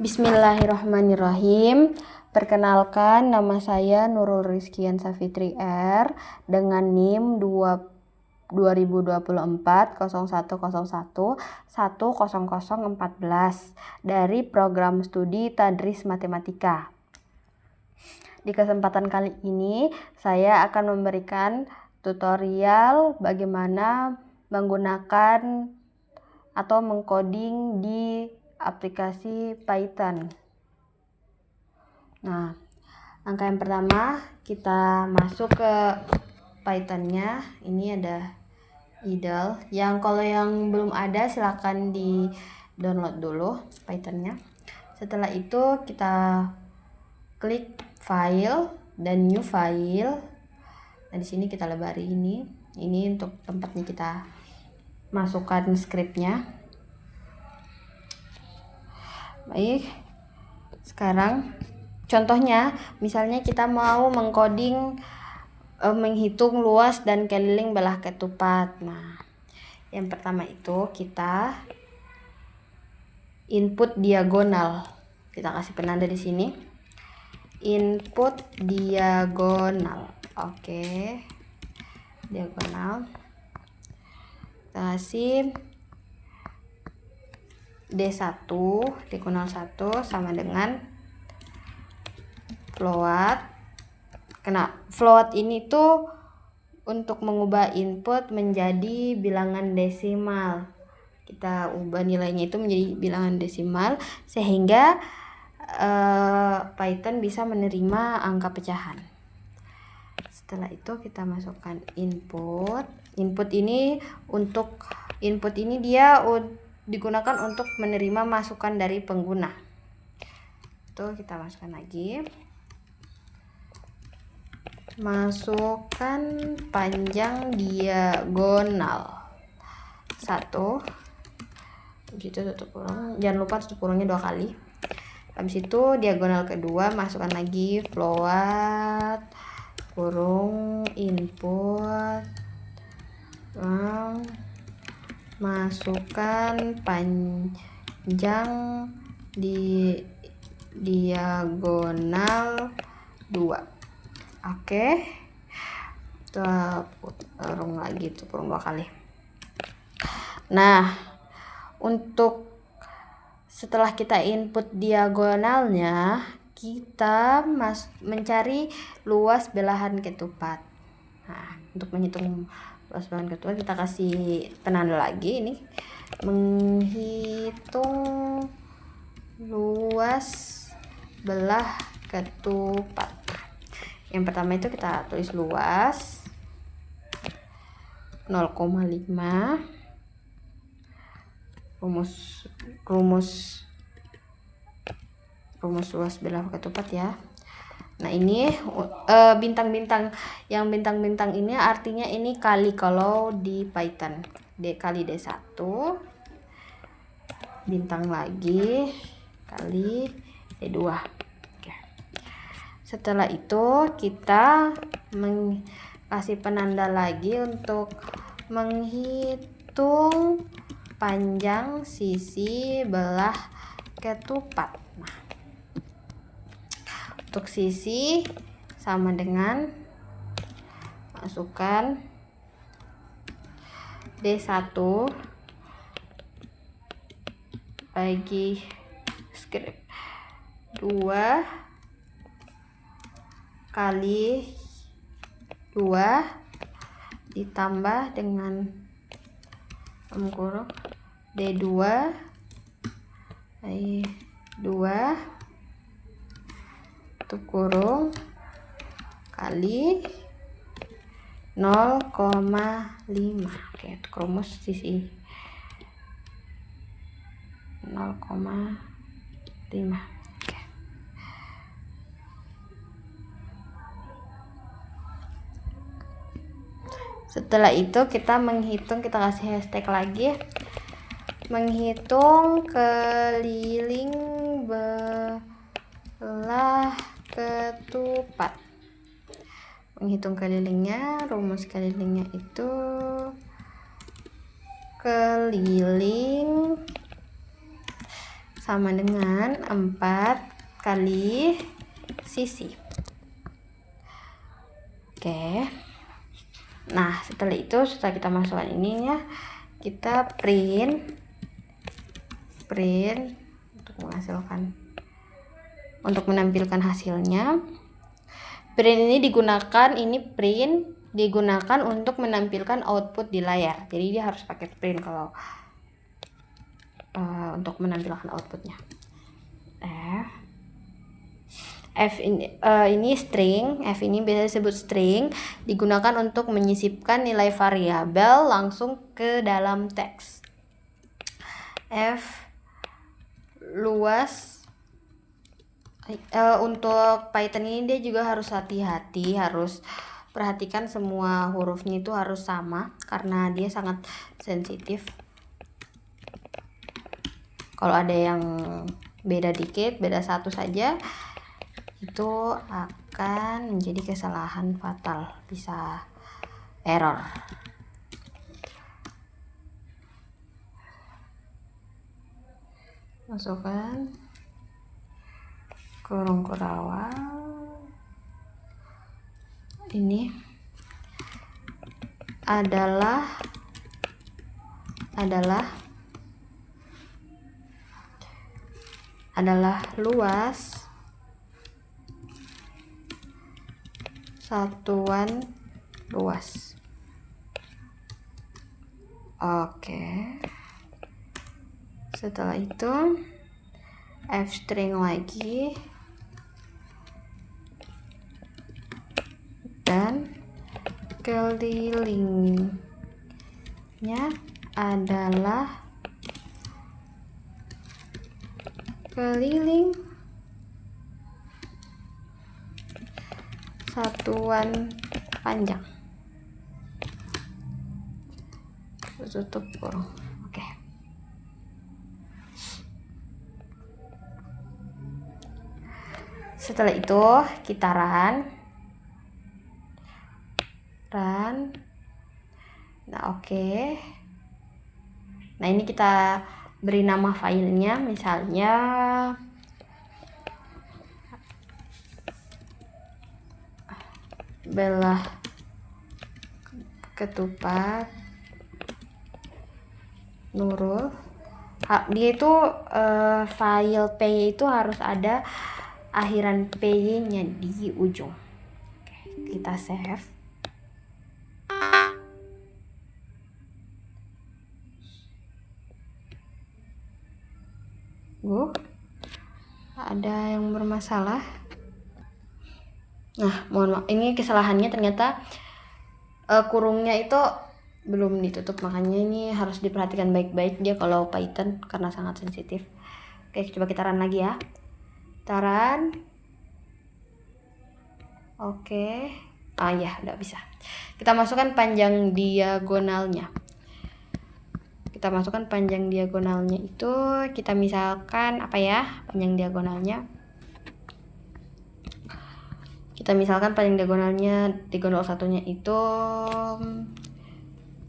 Bismillahirrahmanirrahim. Perkenalkan, nama saya Nurul Rizkian Safitri R dengan NIM 2024 0101 10014 dari program studi Tadris Matematika. Di kesempatan kali ini saya akan memberikan tutorial bagaimana menggunakan atau mengcoding di aplikasi Python. Nah, langkah yang pertama kita masuk ke Pythonnya. Ini ada idle. Kalau yang belum ada silakan di download dulu Pythonnya. Setelah itu kita klik file dan new file. Nah, di sini kita lebari ini. Ini untuk tempatnya kita masukkan scriptnya. Baik, sekarang contohnya misalnya kita mau mengcoding menghitung luas dan keliling belah ketupat. Nah, yang pertama itu kita input diagonal. Kita kasih penanda di sini. Input diagonal. Oke. Diagonal. Kita kasih D1 diagonal 1 sama dengan float. Float ini tuh untuk mengubah input menjadi bilangan desimal. Kita ubah nilainya itu menjadi bilangan desimal sehingga Python bisa menerima angka pecahan. Setelah itu kita masukkan input. Input ini dia digunakan untuk menerima masukan dari pengguna. Itu kita masukkan lagi. Masukkan panjang diagonal 1. Begitu tutup kurung. Jangan lupa tutup kurungnya 2 kali. Habis itu diagonal kedua masukkan lagi float kurung input. Masukkan panjang di diagonal 2. Oke. Kita kurung lagi, kurung 2 kali. Nah, untuk setelah kita input diagonalnya, kita mencari luas belahan ketupat. Nah, untuk menghitung luas belahan ketupat kita kasih penanda lagi ini, menghitung luas belah ketupat. Yang pertama itu kita tulis luas 0,5. rumus luas belah ketupat ya. Nah, ini bintang-bintang ini artinya ini kali kalau di Python. Kali D1 bintang lagi kali D2. Oke. Setelah itu kita kasih penanda lagi untuk menghitung panjang sisi belah ketupat. Nah, untuk sisi sama dengan masukkan D1 bagi script 2 kali 2 ditambah dengan kurung D2 2 tutup kurung kali 0,5. Oke, untuk rumus sisi 0,5. Oke. Setelah itu kita menghitung, kita kasih hashtag lagi, menghitung keliling belah ketupat. Menghitung kelilingnya, rumus kelilingnya itu keliling sama dengan 4 kali sisi. Oke. Nah, setelah kita masukkan ininya, kita print untuk menampilkan hasilnya. Print digunakan untuk menampilkan output di layar. Jadi dia harus pakai print kalau untuk menampilkan outputnya. F ini string, F ini biasa disebut string, digunakan untuk menyisipkan nilai variabel langsung ke dalam teks. F luas. Untuk Python ini dia juga harus hati-hati, harus perhatikan semua hurufnya itu harus sama karena dia sangat sensitif. Kalau ada yang beda dikit, beda satu saja, itu akan menjadi kesalahan fatal, bisa error. Masukkan kurung kurawal. Ini adalah luas satuan luas. Oke. Setelah itu F string lagi, dan kelilingnya adalah keliling satuan panjang. Tutup kurung. Oke. Setelah itu kita run. Nah, oke. Nah, ini kita beri nama filenya, misalnya belah ketupat Nurul. Dia itu file py itu harus ada akhiran py-nya di ujung. Oke, kita save. Ada yang bermasalah. Nah, mohon maaf, ini kesalahannya ternyata kurungnya itu belum ditutup, makanya ini harus diperhatikan baik-baik dia kalau Python karena sangat sensitif. Oke, coba kita run lagi ya. Kita run. Oke. Ya, udah bisa. Kita masukkan panjang diagonalnya. Itu kita misalkan apa ya? Panjang diagonalnya. Kita misalkan panjang diagonalnya, diagonal satunya itu 3.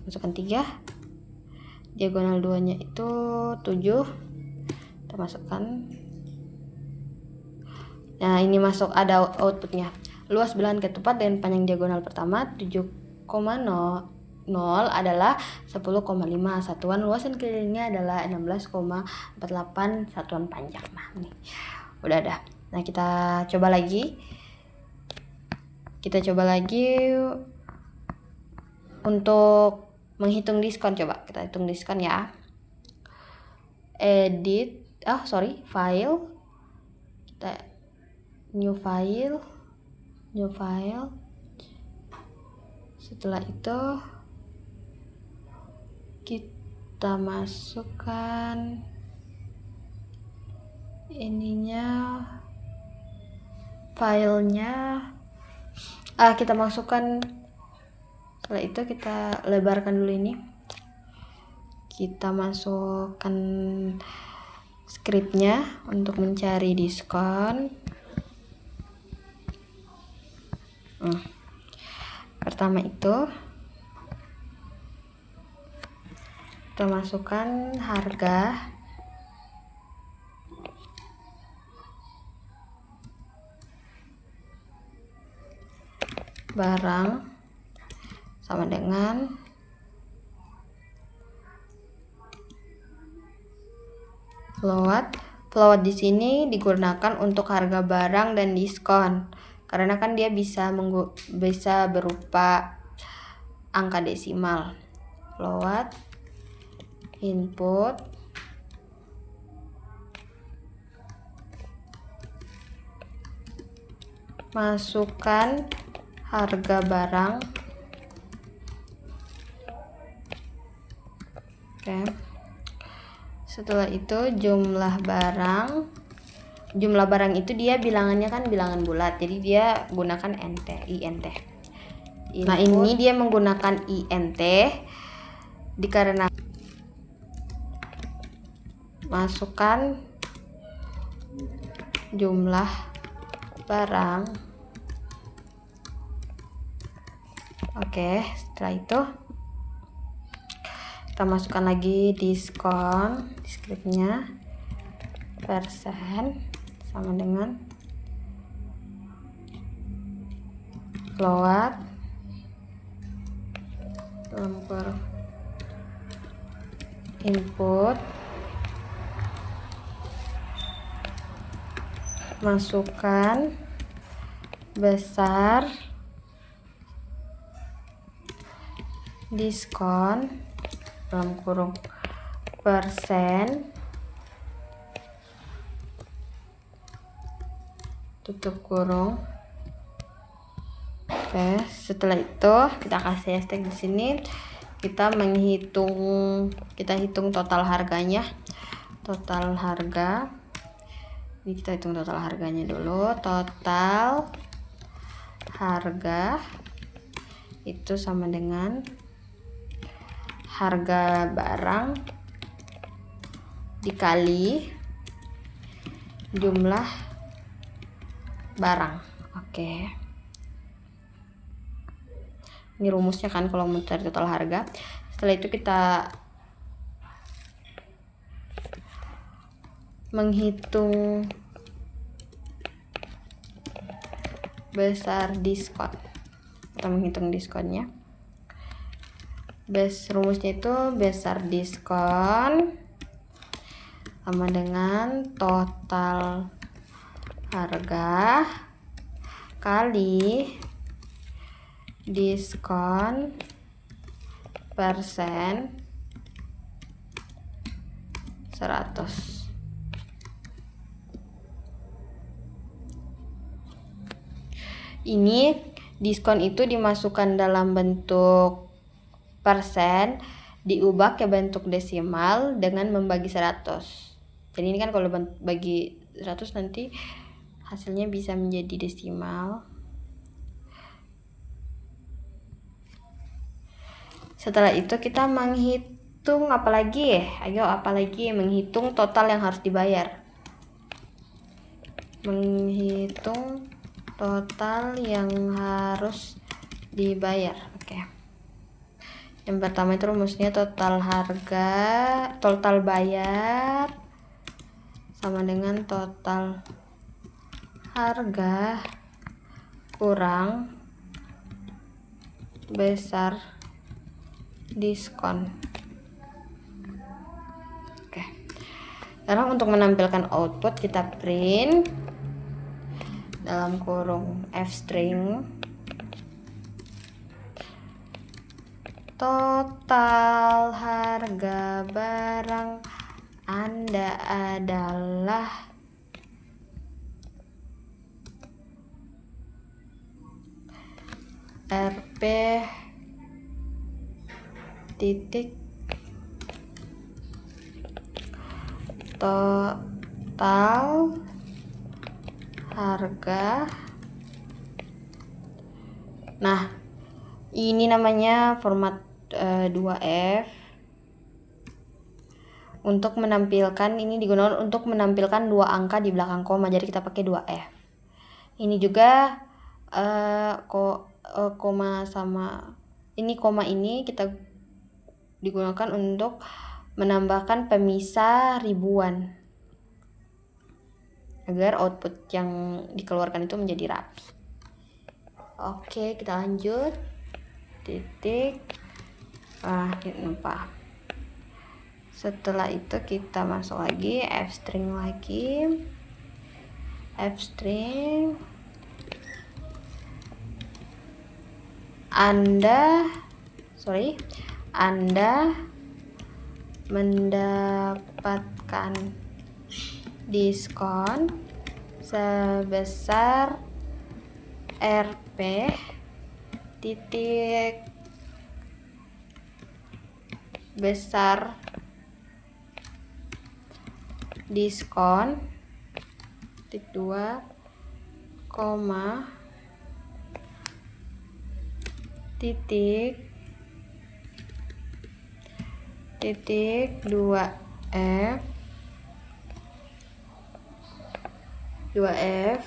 Masukkan 3. Diagonal 2-nya itu 7. Kita masukkan. Nah, ini masuk, ada outputnya. Luas belahan ketupat dengan panjang diagonal pertama 7,0 adalah 10,5 satuan luas dan kelilingnya adalah 16,48 satuan panjang. Nah, ini udah ada. Nah, kita coba lagi untuk menghitung diskon. Coba kita hitung diskon ya. File, kita new file. Setelah itu kita masukkan ininya, filenya. Kita masukkan. Setelah itu kita lebarkan dulu ini. Kita masukkan scriptnya untuk mencari diskon. Pertama itu kita masukkan harga barang sama dengan float. Float di sini digunakan untuk harga barang dan diskon, karena kan dia bisa berupa angka desimal. Float input masukkan harga barang. Oke. Setelah itu jumlah barang itu dia bilangannya kan bilangan bulat, jadi dia gunakan int. Nah, ini dia menggunakan int dikarenakan masukkan jumlah barang. Oke, setelah itu kita masukkan lagi diskon, deskripsinya persen sama dengan float dalam kurung input masukkan besar diskon dalam kurung persen tutup kurung. Oke, setelah itu kita kasih hashtag di sini. Kita hitung total harganya. Total harga. Ini kita hitung total harganya dulu. Total harga itu sama dengan harga barang dikali jumlah barang. Oke. Ini rumusnya kan kalau mau cari total harga. Setelah itu kita menghitung besar diskon. Kita menghitung diskonnya. Rumusnya itu besar diskon sama dengan total harga kali diskon persen 100. Ini diskon itu dimasukkan dalam bentuk persen, diubah ke bentuk desimal dengan membagi 100. Jadi ini kan kalau bagi 100 nanti hasilnya bisa menjadi desimal. Setelah itu kita menghitung apalagi ya? Ayo apalagi menghitung total yang harus dibayar. Menghitung total yang harus dibayar. Oke. Yang pertama itu rumusnya total bayar sama dengan total harga kurang besar diskon. Oke. Sekarang untuk menampilkan output kita print dalam kurung f string total harga barang Anda adalah Rp titik total harga. Nah, ini namanya format 2F. Untuk menampilkan ini digunakan untuk menampilkan dua angka di belakang koma, jadi kita pakai 2F. Ini juga koma sama ini koma ini kita digunakan untuk menambahkan pemisah ribuan agar output yang dikeluarkan itu menjadi rapi. Oke, kita lanjut. Titik. Lupa. Setelah itu kita masuk lagi F string lagi. F string. Anda mendapatkan diskon sebesar Rp titik besar diskon titik 2, titik 2F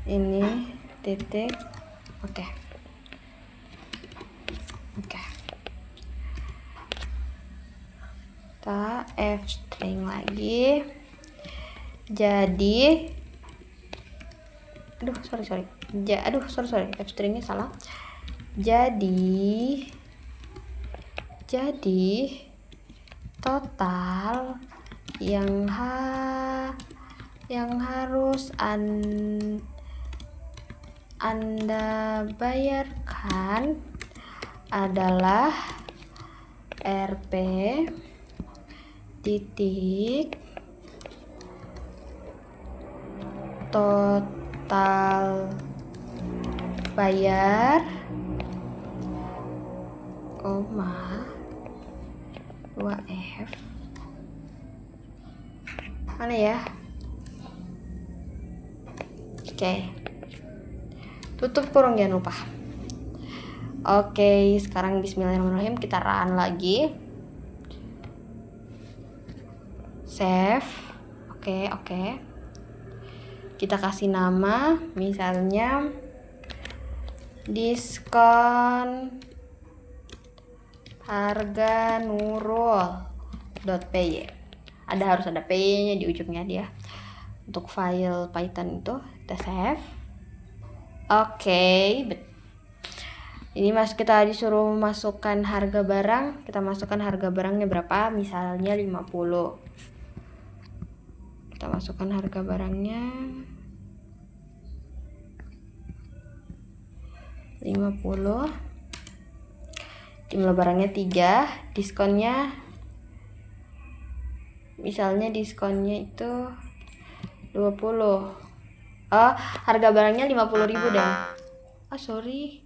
ini titik. Oke. Kita F string lagi. Jadi sorry F stringnya salah. Jadi total yang harus Anda bayarkan adalah Rp titik total bayar, 2F mana ya? Oke. Tutup kurung, jangan lupa. Oke, sekarang bismillahirrahmanirrahim, kita run lagi. Save. Oke. Kita kasih nama, misalnya diskon harga Nurul.py. Harus ada py-nya di ujungnya dia. Untuk file Python itu kita save. Oke. Ini kita disuruh masukkan harga barang. Kita masukkan harga barangnya berapa? Misalnya 50. Kita masukkan harga barangnya 50. Jumlah barangnya 3. Diskonnya misalnya diskonnya itu 20. Harga barangnya 50.000 deh. Sorry.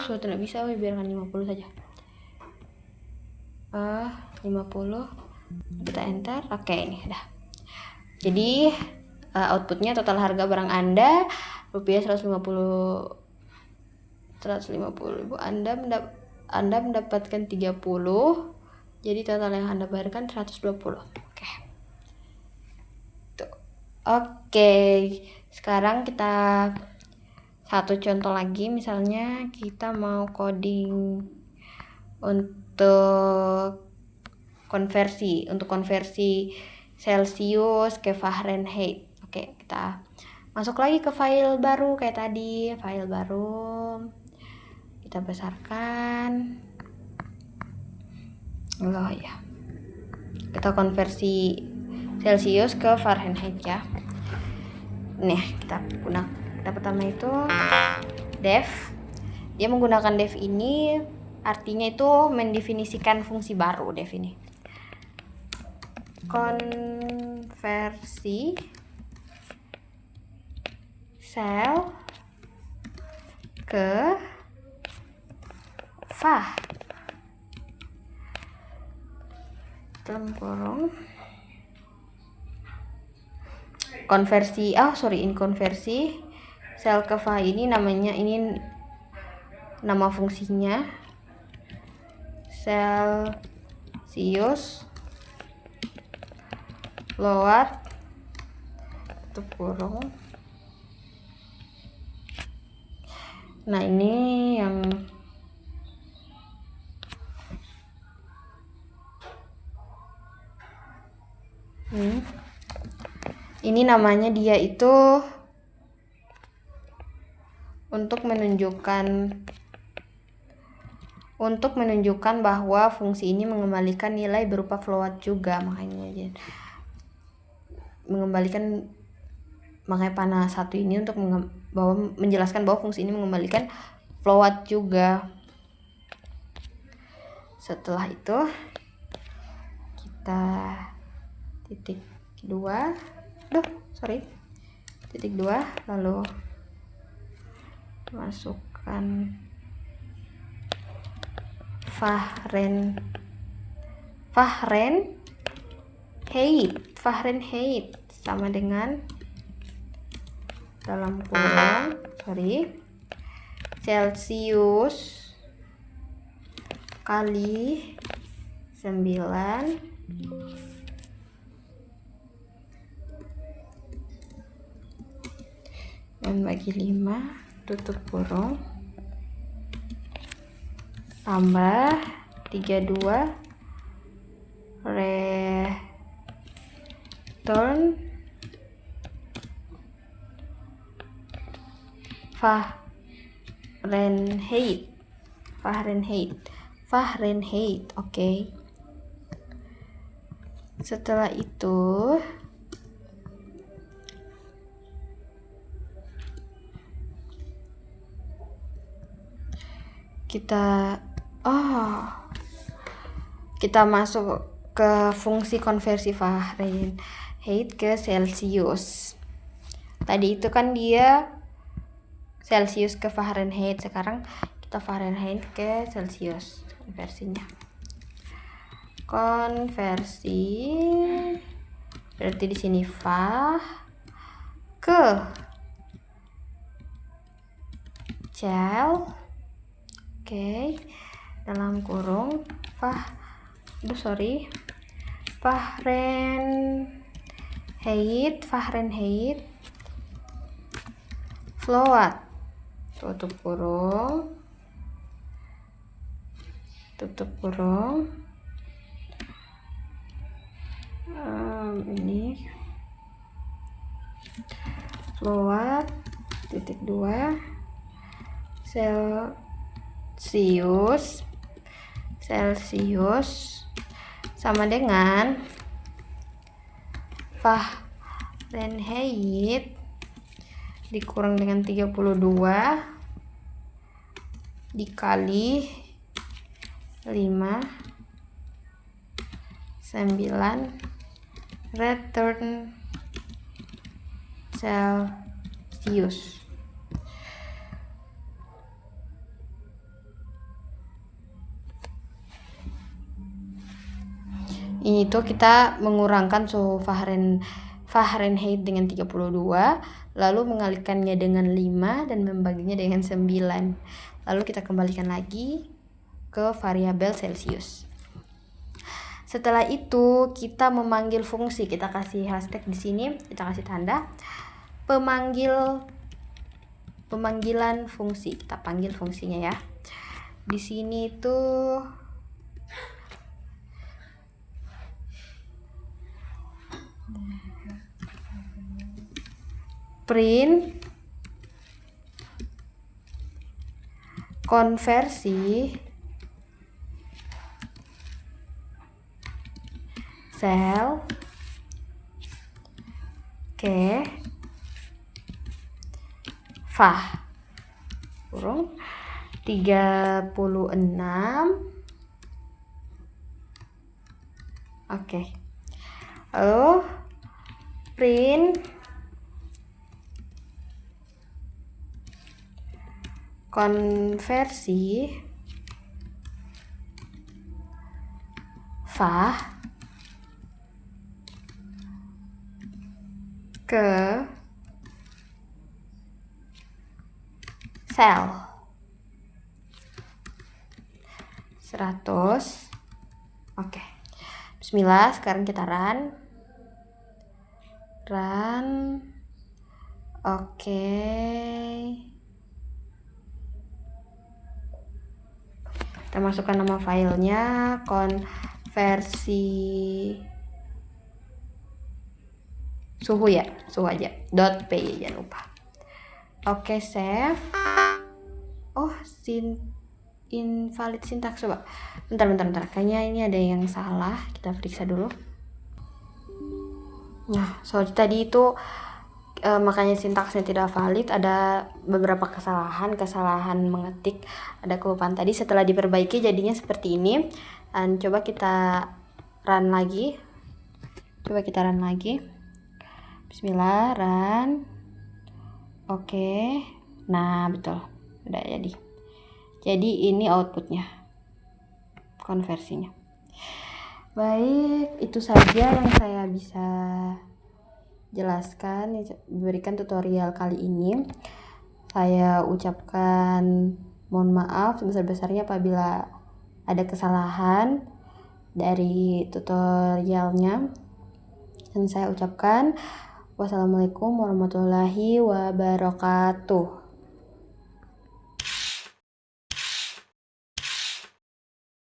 Sudah tidak bisa, biarkan 50 saja. 50. Kita enter. Oke, ini udah. Jadi outputnya total harga barang Anda rupiah 150.000. Anda mendapatkan 30. Jadi total yang Anda bayarkan 120. Oke. Sekarang kita satu contoh lagi, misalnya kita mau coding untuk konversi Celsius ke Fahrenheit. Oke, kita masuk lagi ke file baru kayak tadi, file baru. Kita besarkan. Kita konversi Celsius ke Fahrenheit ya. Nih, kita pertama itu def. Dia menggunakan def ini, artinya itu mendefinisikan fungsi baru. Def ini konversi sel ke Fah dalam kurung konversi sel ke Fah ini nama fungsinya Celsius load tutup kurung. Nah, ini yang ini namanya dia itu untuk menunjukkan bahwa fungsi ini mengembalikan nilai berupa float juga, makanya panah satu ini untuk menjelaskan bahwa fungsi ini mengembalikan float juga. Setelah itu kita titik 2, lalu masukkan Fahrenheit sama dengan dalam kurung Celsius kali 9 dan bagi 5 tutup kurung tambah 32 return Fahrenheit. Oke. Setelah itu kita masuk ke fungsi konversi Fahrenheit ke Celsius. Tadi itu kan dia Celsius ke Fahrenheit, sekarang kita Fahrenheit ke Celsius konversi berarti di sini ke Cel. Oke. Dalam kurung Fahrenheit float tutup kurung ini float titik 2 Celsius sama dengan Fahrenheit dikurang dengan 32 dikali 5 9 return Celsius. Ini tuh kita mengurangkan suhu Fahrenheit dengan 32, lalu mengalikannya dengan 5 dan membaginya dengan 9. Lalu kita kembalikan lagi ke variabel Celsius. Setelah itu kita memanggil fungsi, kita kasih hashtag di sini, kita kasih tanda pemanggilan fungsi. Kita panggil fungsinya ya. Di sini tuh print konversi sel ke Fah kurung 36. Oke. Lalu print konversi Fah ke sel 100. Oke. Bismillah, sekarang kita run. Oke. Kita masukkan nama filenya konversi suhu ya, suhu aja .py, jangan lupa Oke, save. Oh, invalid syntax. Coba bentar, kayaknya ini ada yang salah, kita periksa dulu. Nah, soal tadi itu makanya sintaksnya tidak valid, ada beberapa kesalahan mengetik, ada kelupaan tadi. Setelah diperbaiki jadinya seperti ini. Dan coba kita run lagi. Bismillah, run. Oke. Nah, betul. Udah jadi. Jadi ini outputnya, konversinya. Baik, itu saja yang saya bisa jelaskan, berikan tutorial kali ini. Saya ucapkan mohon maaf sebesar-besarnya apabila ada kesalahan dari tutorialnya. Dan saya ucapkan wassalamualaikum warahmatullahi wabarakatuh.